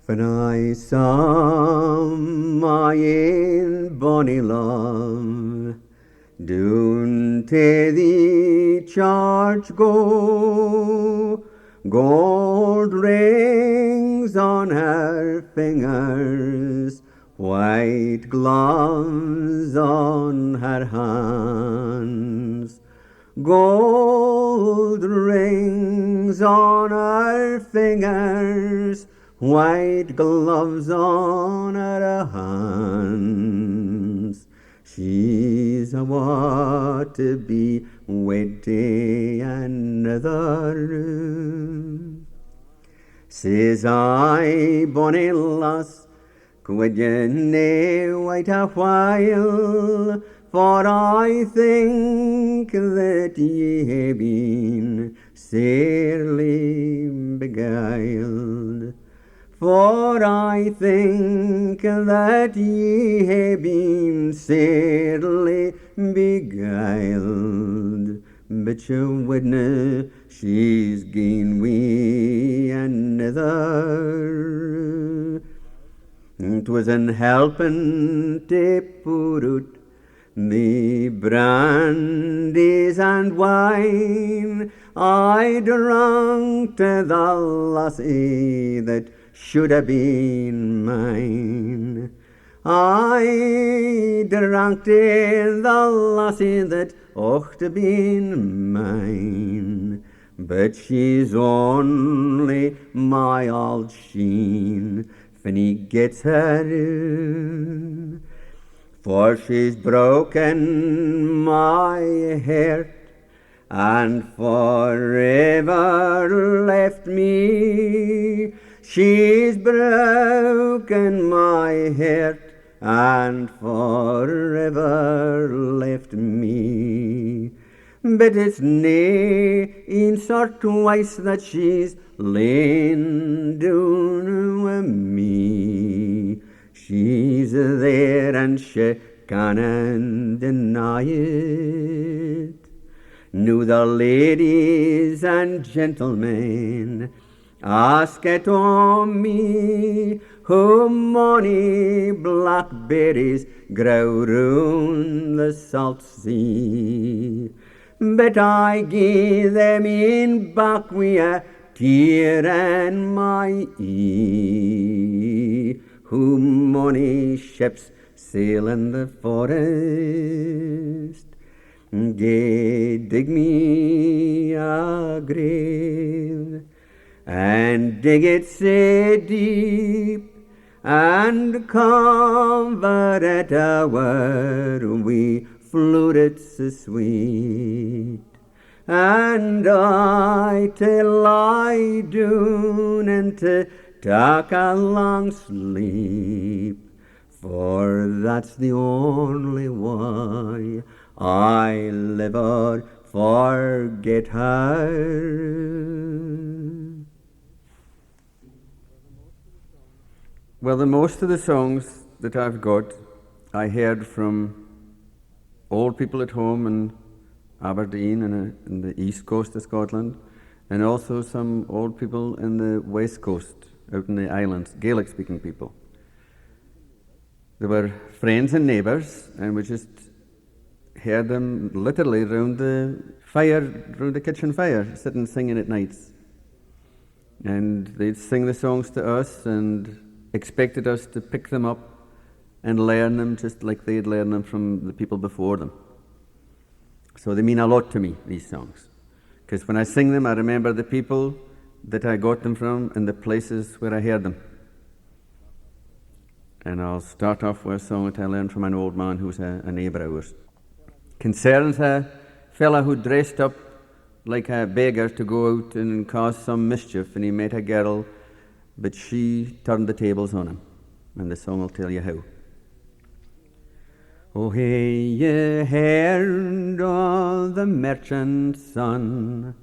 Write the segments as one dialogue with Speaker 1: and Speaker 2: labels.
Speaker 1: When I saw my ain bonny love down to the church go, gold rings on her fingers, white gloves on her hands. Gold rings on her fingers, white gloves on her hands. She's a what to be wed to another. Says I, bonny lass, could ye nae wait a while? For I think that ye hae been sairly beguiled. For I think that ye hae been sairly beguiled. But ye wouldna, she's gane wi another. 'Twas an helpin' to pour out the brandies and wine I drank to the lassie that should have been mine. I drank to the lassie that ought to been mine. But she's only my old sheen when he gets her in. For she's broken my heart and forever left me. She's broken my heart and forever left me. But it's nae once or twice that she's lain down with me. She's there and she can't deny it. Now the ladies and gentlemen ask it on me how many blackberries grow round the salt sea. But I give them in back wi' a tear in my ee. How many ships sail in the forest? Gae dig me a grave, and dig it sae deep, and cover it o'er wi' flowers so sweet. And I to lie down and to take a long sleep, for that's the only way I live or forget her. Well, the most of the songs that I've got, I heard from old people at home in Aberdeen and in the east coast of Scotland, and also some old people in the west coast, out in the islands, Gaelic-speaking people. They were friends and neighbours, and we just heard them literally round the fire, round the kitchen fire, sitting singing at nights. And they'd sing the songs to us and expected us to pick them up and learn them just like they'd learned them from the people before them. So they mean a lot to me, these songs. Because when I sing them, I remember the people that I got them from and the places where I heard them. And I'll start off with a song that I learned from an old man who was a neighbour of ours. Concerns a fella who dressed up like a beggar to go out and cause some mischief, and he met a girl, but she turned the tables on him. And the song will tell you how. Oh, hey, ye heard of the merchant's son?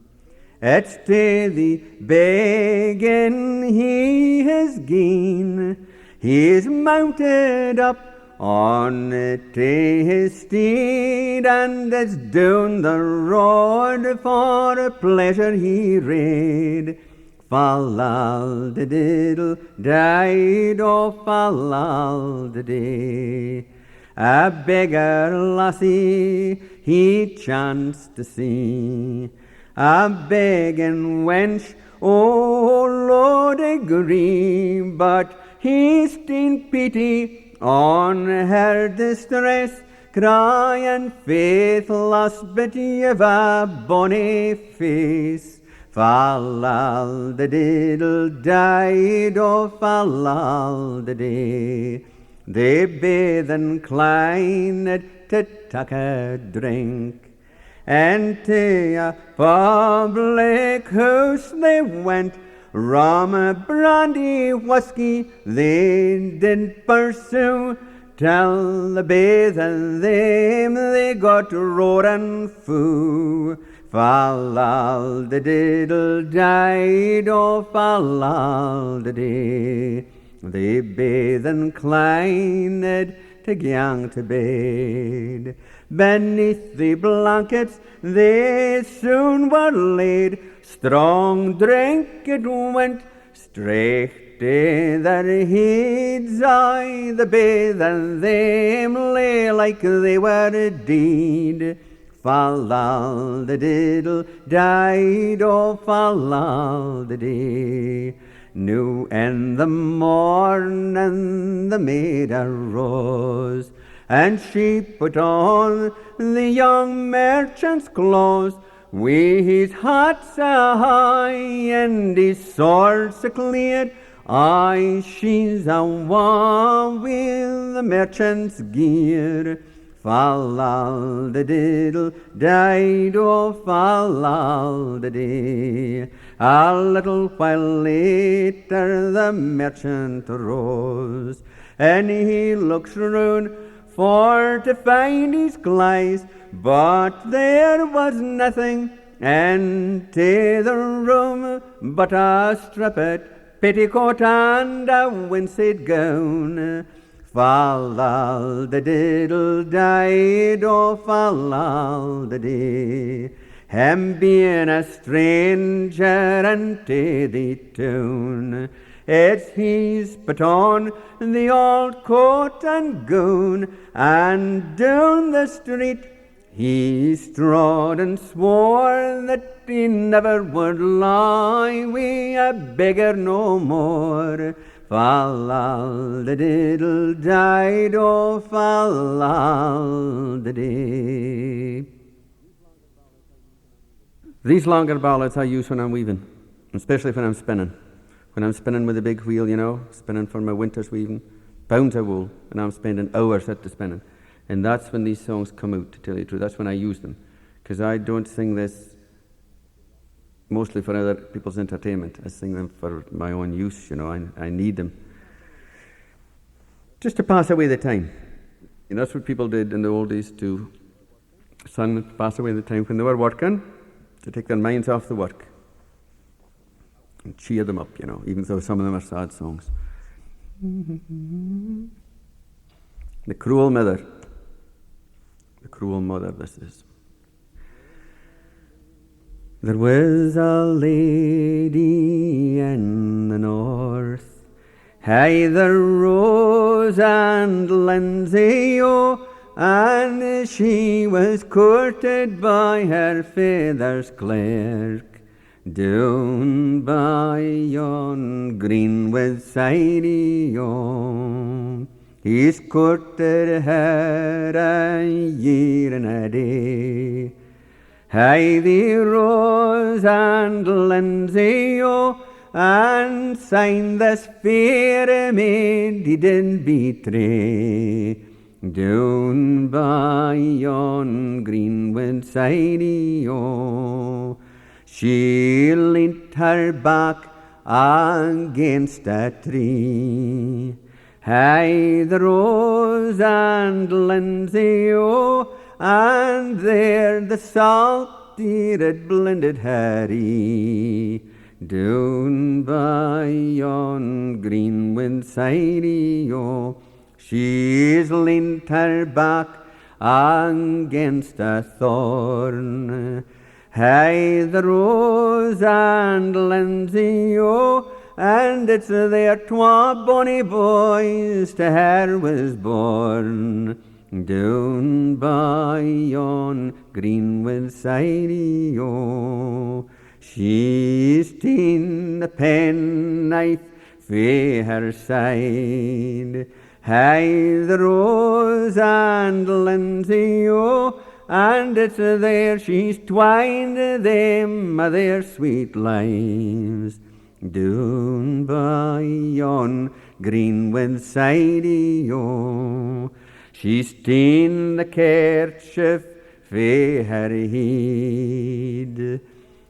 Speaker 1: It's to the begging he has gone. He's mounted up on to his steed, and as down the road for pleasure he rade. Fall-al-de-diddle, died-o, fall-al-de-day. A beggar lassie he chanced to see, a begging wench, oh Lord agree, but he stint pity on her distress, crying, faith lost but you've a bonny face. Fall-al-de-diddle, died-o, fall-al-de-day. They bathed inclined to take a drink, and to a public house they went. Rum, brandy, whiskey they did pursue, till the bathing them they got roaring foo. Fall-al-de-diddle, died-o, fall-al-de-day. They bathed inclined to gang to bed. Beneath the blankets they soon were laid. Strong drink it went straight to their heads. Aye, the bathing them lay like they were dead. Fall-al-de-diddle, died-o, fall-al-de-day. New in the morning the maid arose, and she put on the young merchant's clothes, with his hat so high and his sword so clear. Aye, she's a one with the merchant's gear. Fall-al-de-diddle, died-o, fall-al-de-day. A little while later the merchant arose, and he looks round for to find his glass, but there was nothing into the room but a stripped petticoat and a winced gown. Fall-al-de-diddle, died-o, fall-al-de-day. Him being a stranger unto the town, it's he's put on the old coat and gown, and down the street he strode and swore that he never would lie wi' a beggar no more. Fall-al-de-diddle, died-o, fall-al-de-day. These longer ballads I use when I'm weaving, especially when I'm spinning. When I'm spinning with a big wheel, you know, spinning for my winter's weaving, pounds of wool, and I'm spending hours at the spinning. And that's when these songs come out, to tell you the truth. That's when I use them. Because I don't sing this mostly for other people's entertainment. I sing them for my own use, you know. I need them. Just to pass away the time. And that's what people did in the old days to sing to pass away the time when they were working, to take their minds off the work and cheer them up, you know, even though some of them are sad songs. The Cruel Mother. The Cruel Mother, this is. There was a lady in the north, either Rose and Lindsay, oh, and she was courted by her father's clerk, down by yon greenwood side, oh. He's courted her a year and a day. Hey, the Rose and Lindsay, oh, and sign this fair maid he didn't betray. Down by yon greenwood side, oh, she leant her back against a tree. Hey, the Rose and Lindsay, oh, and there the salt-eared blended Harry, down by yon greenwood side, oh, She's leaned her back against a thorn. Hey, the Rose and Lindsay, oh, and it's their twa bonny boys to her was born. Down by yon greenwood side, oh, she's ta'en the penknife frae her side. Hey, the Rose and Lindsay, oh, and it's there she's twined them of their sweet lives. Down by yon greenwood side, oh, she's ta'en the kerchief frae her head.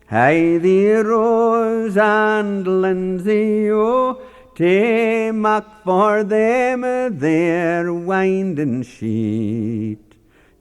Speaker 1: Hey, the Rose and Lindsay, oh, take mak for them their winding sheet.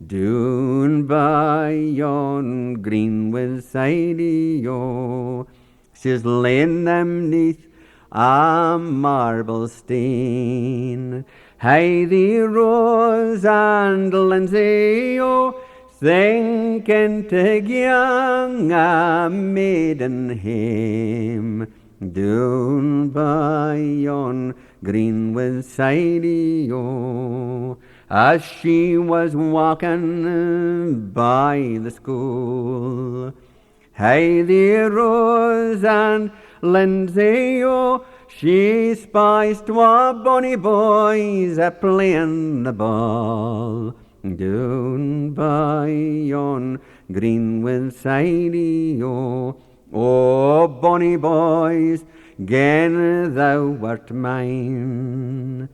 Speaker 1: Down by yon greenwood side, oh, she's lain them neath a marble stain. Hey, the Rose and Lindsay, oh, thinking to gang a maiden hame. Down by yon greenwood side, oh, as she was walking by the school. Hey, the Rose and Lindsay, oh, she spies twa bonny boys a playing the ball. Down by yon greenwood side, oh, oh, bonny boys, gin thou wert mine.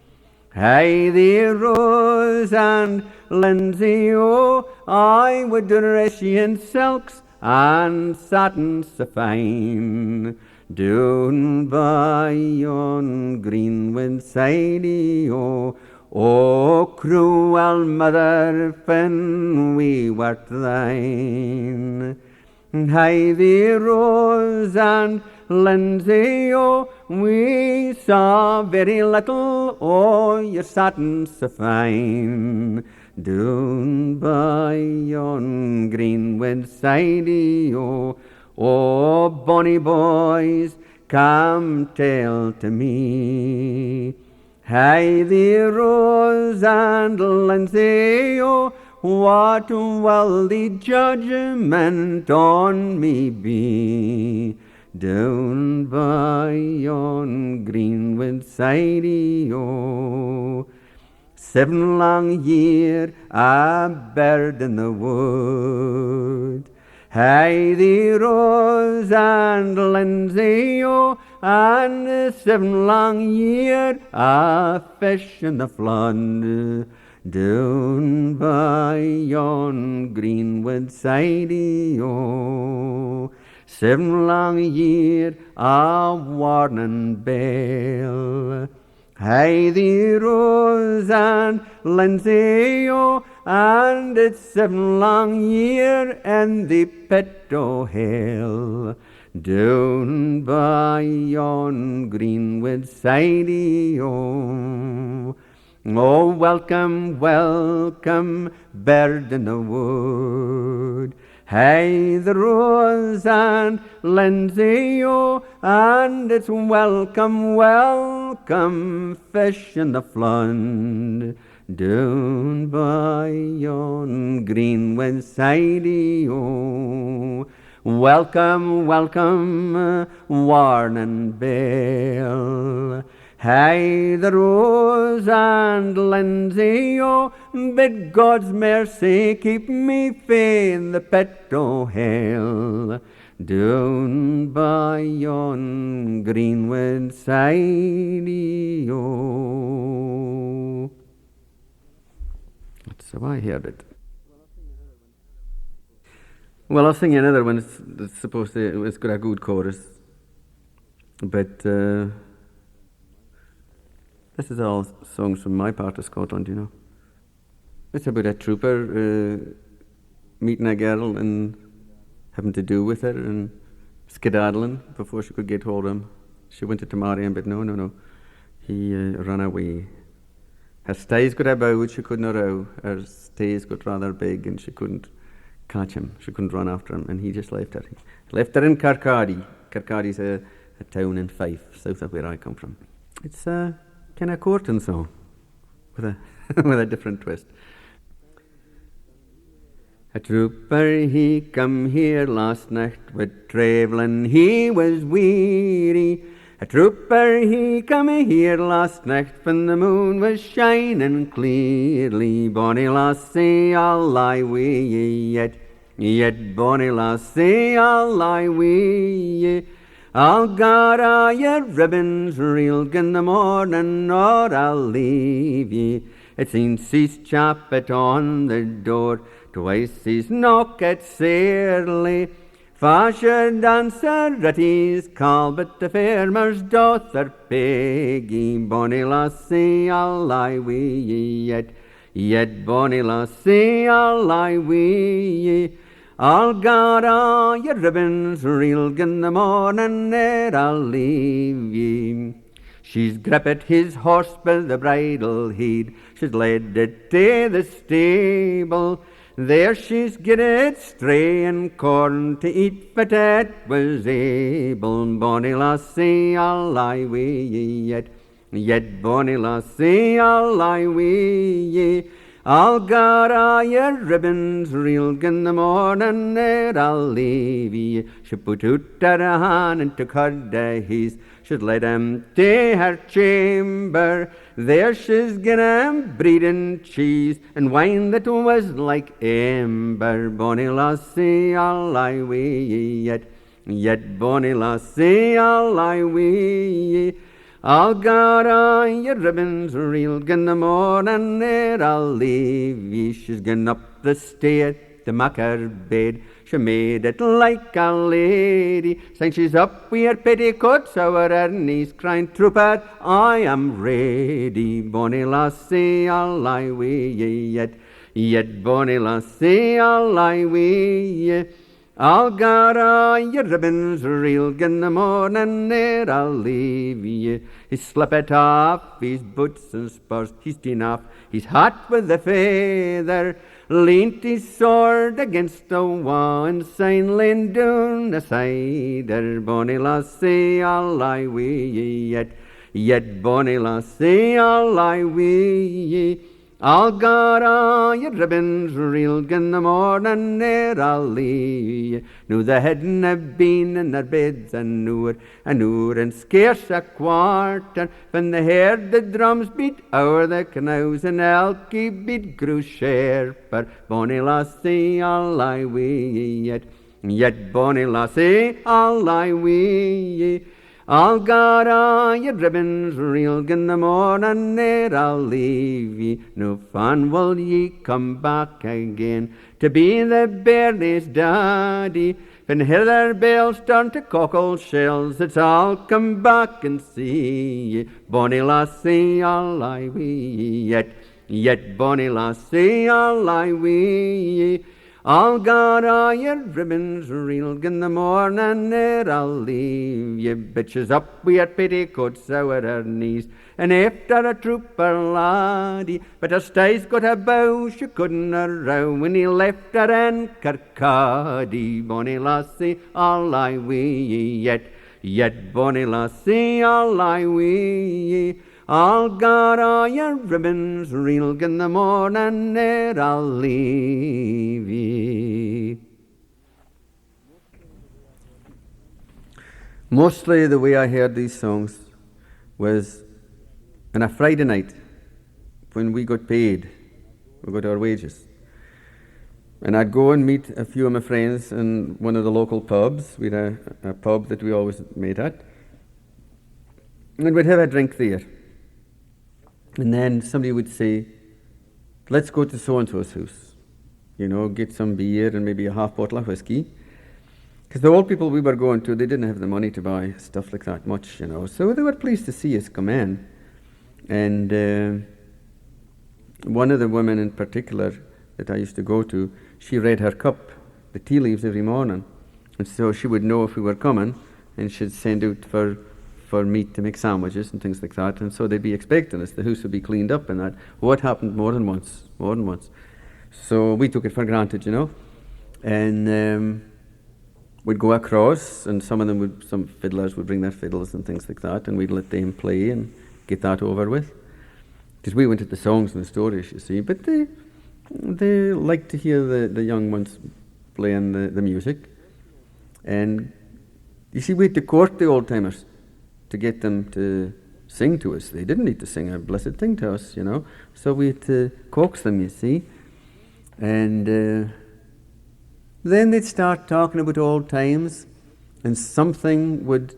Speaker 1: Hey, the Rose and Lindsay, oh, I would dress ye in silks and satins so fine. Down by yon greenwood side, oh, oh, cruel mother, when we wert thine. Hey, the Rose and Lindsay, oh, we saw very little, oh, your satins so fine. Down by yon greenwood side, oh, oh, bonny boys, come tell to me. Hey, the Rose and Lindsay, oh, what will the judgment on me be? Down by yon greenwood side, oh, 7 long year a bird in the wood. Hey, the Rose and Lindsay, oh, and 7 long year a fish in the flood. Down by yon greenwood side, oh, 7 long year a warning bell. Hey, the Rose and Lindsay, oh, and it's 7 long year in the pit o' hell. Down by yon greenwood side, oh, oh, welcome, welcome, bird in the wood. Hey, the Rose and Lindsay, oh, and it's welcome, welcome, fish in the flood. Down by yon greenwood side, oh, welcome, welcome, warning bell. Hey, the Rose and Lindsay, oh, bid God's mercy keep me fae the pit o' hell. Down by yon greenwood side, oh. That's how I heard it. Well, I'll sing another one. It's supposed to, it's got a good chorus. But this is all songs from my part of Scotland, you know. It's about a trooper meeting a girl and having to do with her and skedaddling before she could get hold of him. She wanted to marry him, but no. He ran away. Her stays got about, she couldn't row. Her stays got rather big and she couldn't catch him. She couldn't run after him, and he just left her. Left her in Kirkcaldy. Kirkcaldy's a town in Fife, south of where I come from. It's a kind of courting song with a with a different twist. A trooper, he come here last night with travelling, he was weary. A trooper, he come here last night when the moon was shining clearly. Bonny lassie, I'll lie wi' ye yet bonny lassie, I'll lie wi' ye. I'll gather your ribbons reeled in the morning, or I'll leave ye. It's Ince's chap at on the door, twice he's knock at sairly. Fasher dancer at his call, but the farmer's daughter Peggy. Bonny lassie, I'll lie wi' ye yet bonny lassie, I'll lie wi' ye. I'll gather your ribbons reeled in the morning, ere I'll leave ye. She's gripped his horse by the bridle head, she's led it to the stable. There she's get it straying corn to eat, but it was able. Bonny lassie, I'll lie wi' ye yet bonny lassie, I'll lie wi' ye. I'll gather your ribbons reeled in the morning, ere I'll leave ye. She put out her hand and took hold of his, she'd led him to her chamber. There she's gi'n him bread and cheese, and wine that was like amber. Bonny lassie, I'll lie wi' ye yet bonny lassie, I'll lie wi' ye. I'll gather your ribbons reeled in the morning, ere I'll leave ye. She's gone up the stair to mak her bed, she made it like a lady. Sang she's up wi' her petticoats over her knees, crying, "Trooper, I am ready." Bonny lassie, I'll lie wi' ye yet bonny lassie, I'll lie wi' ye. I'll gather your ribbons reeled in the morning, ere I'll leave ye. He slipped off his boots and spurs, he's ta'en off his hat with the feather, leant his sword against the wall, and syne lain down aside her. Bonny lassie, I'll lie wi' ye yet bonny lassie, I'll lie wi' ye. I'll gather your ribbons reeled in the morning, ere I'll leave ye. Now they hadna been in their beds an hour and scarce a quarter, when they heard the drums beat o'er the canals, and Elkie beat grew sharper. Bonny lassie, I'll lie wi' ye yet bonny lassie, I'll lie wi' ye. I'll gather your ribbons reeled in the morning, ere I'll leave ye. No fun will ye come back again to be the bairnies' daddy. When hear their bells turn to cockle shells, it's I'll come back and see ye. Bonny lassie, I'll lie wi' ye yet bonny lassie, I'll lie wi' ye. I'll gather your ribbons reeled in the morning, ere I'll leave ye. Bitches up wi' her petticoats o'er her knees, and after a trooper laddie, but her stays got a bow, she couldna row when he left her in Kirkcaldy. Bonny lassie, I'll lie wi' ye yet bonny lassie, I'll lie wi' ye. I'll gather your ribbons reeled in the morning, ere I'll leave ye. Mostly the way I heard these songs was on a Friday night when we got paid, we got our wages. And I'd go and meet a few of my friends in one of the local pubs. We had a pub that we always met at. And we'd have a drink there. And then somebody would say, "Let's go to so-and-so's house, get some beer and maybe a half bottle of whiskey." Because the old people we were going to, they didn't have the money to buy stuff like that much, So they were pleased to see us come in. And one of the women in particular that I used to go to, she read her cup, the tea leaves every morning. And so she would know if we were coming, and she'd send out for for meat to make sandwiches and things like that, and so they'd be expecting us. The house would be cleaned up and that. What happened more than once. So we took it for granted, and we'd go across, and some fiddlers would bring their fiddles and things like that, and we'd let them play and get that over with. Because we went at the songs and the stories, you see, but they liked to hear the young ones playing the music. And you see, we had to court the old-timers to get them to sing to us. They didn't need to sing a blessed thing to us, So we had to coax them, you see. And then they'd start talking about old times, and something would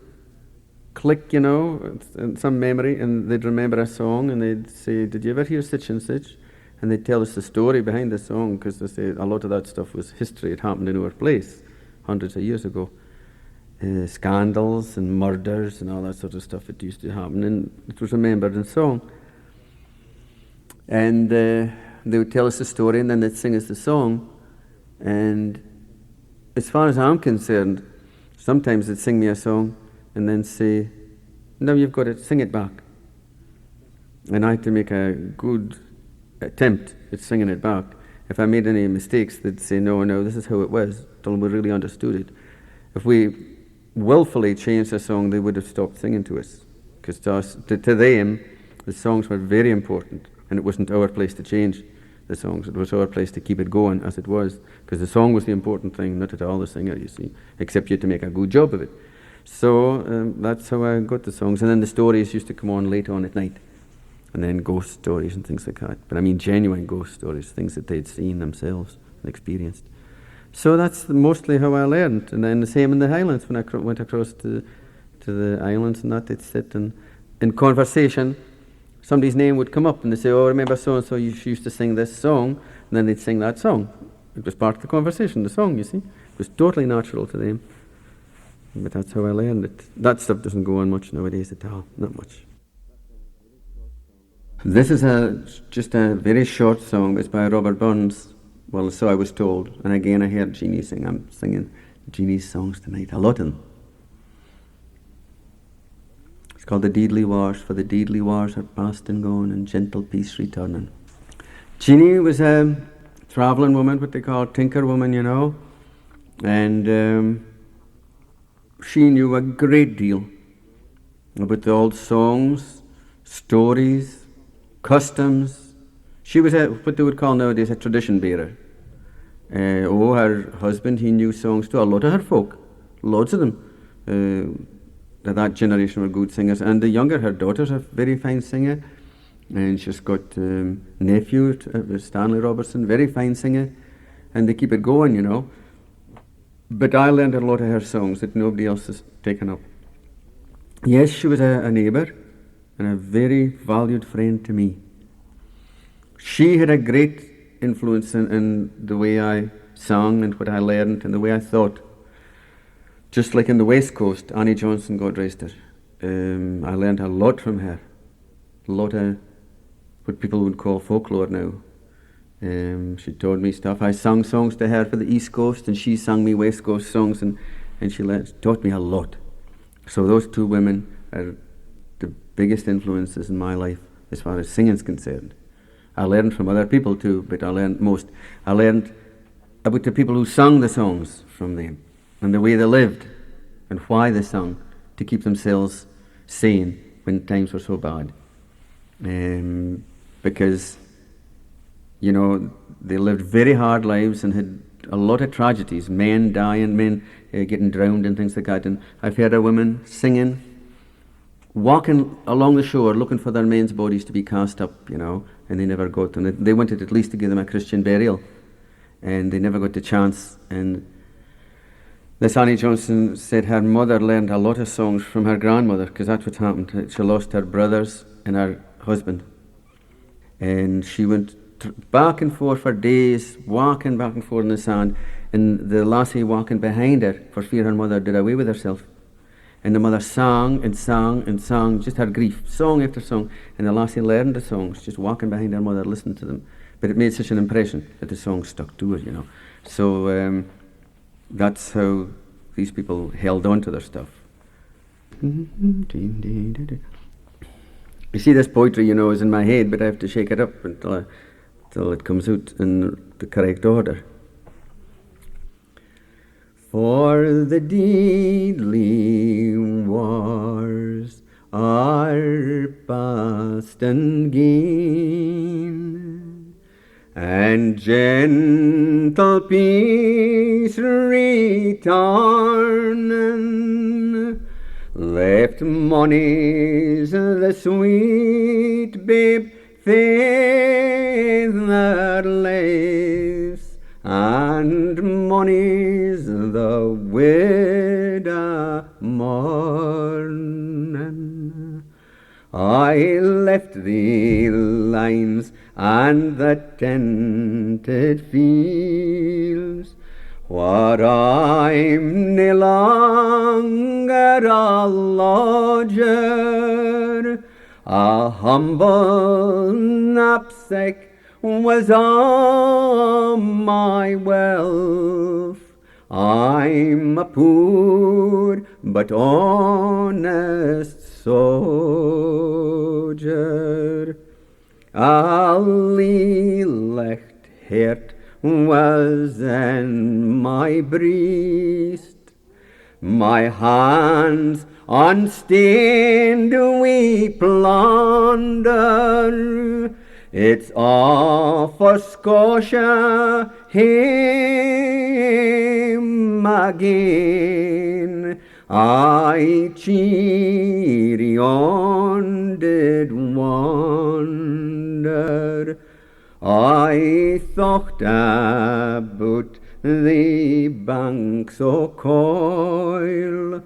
Speaker 1: click, in some memory, and they'd remember a song, and they'd say, "Did you ever hear such and such?" And they'd tell us the story behind the song, because they say a lot of that stuff was history. It happened in our place hundreds of years ago. Scandals and murders and all that sort of stuff, it used to happen, and it was remembered in song. And they would tell us the story, and then they'd sing us the song. And as far as I'm concerned, sometimes they'd sing me a song and then say, "Now you've got to sing it back." And I had to make a good attempt at singing it back. If I made any mistakes, they'd say, no, this is how it was, till we really understood it. If we willfully changed the song, they would have stopped singing to us. Because to them, the songs were very important, and it wasn't our place to change the songs. It was our place to keep it going as it was, because the song was the important thing, not at all the singer, you see, except you had to make a good job of it. So that's how I got the songs. And then the stories used to come on late on at night, and then ghost stories and things like that. But I mean genuine ghost stories, things that they'd seen themselves and experienced. So that's mostly how I learned. And then the same in the Highlands, when I went across to the islands and that, they'd sit and in conversation, somebody's name would come up and they'd say, "Oh, remember so-and-so, you used to sing this song," and then they'd sing that song. It was part of the conversation, the song, you see. It was totally natural to them. But that's how I learned it. That stuff doesn't go on much nowadays at all, not much. This is just a very short song. It's by Robert Burns. Well, so I was told. And again, I heard Jeannie sing. I'm singing Jeannie's songs tonight, a lot of them. It's called The Deadly Wars, for the deadly wars are past and gone, and gentle peace returning. Jeannie was a travelling woman, what they call tinker woman, and she knew a great deal about the old songs, stories, customs. She was what they would call nowadays a tradition bearer. Her husband, he knew songs too. A lot of her folk, loads of them. That generation were good singers. And the younger, her daughter's a very fine singer. And she's got nephew, Stanley Robertson, very fine singer. And they keep it going, But I learned a lot of her songs that nobody else has taken up. Yes, she was a neighbour and a very valued friend to me. She had a great influence in the way I sang and what I learned and the way I thought. Just like in the West Coast, Annie Johnson, God rest her, I learned a lot from her. A lot of what people would call folklore now. She taught me stuff. I sang songs to her for the East Coast, and she sang me West Coast songs, and she taught me a lot. So those two women are the biggest influences in my life as far as singing is concerned. I learned from other people too, but I learned about the people who sang the songs from them, and the way they lived, and why they sang, to keep themselves sane when times were so bad. Because they lived very hard lives and had a lot of tragedies, men dying, men getting drowned and things like that. And I've heard of women singing, walking along the shore looking for their men's bodies to be cast up, and they never got them. They wanted at least to give them a Christian burial, and they never got the chance. And this Annie Johnson said her mother learned a lot of songs from her grandmother, because that's what happened. She lost her brothers and her husband. And she went back and forth for days, walking back and forth in the sand, and the lassie walking behind her for fear her mother did away with herself. And the mother sang and sang and sang, just her grief, song after song, and the lassie learned the songs, just walking behind her mother, listening to them. But it made such an impression that the song stuck to her, So that's how these people held on to their stuff. You see, this poetry, you know, is in my head, but I have to shake it up until it comes out in the correct order. For the deadly wars are past and gone, and gentle peace returning, left monies the sweet babe fatherless, and monies the widow mourning. I left the lines and the tented fields, where I'm nae longer a lodger. A humble knapsack was all my wealth. I'm a poor but honest soldier. A licht heart was in my breast, my hands unstained wi' plunder. It's all for Scotia hame again. I cheery on did wander. I thought about the banks o' Coil,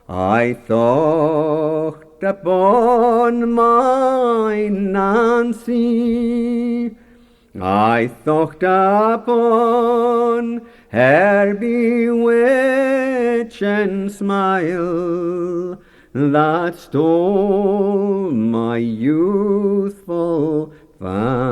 Speaker 1: I thought upon my Nancy, I thought upon her bewitching smile that stole my youthful fancy.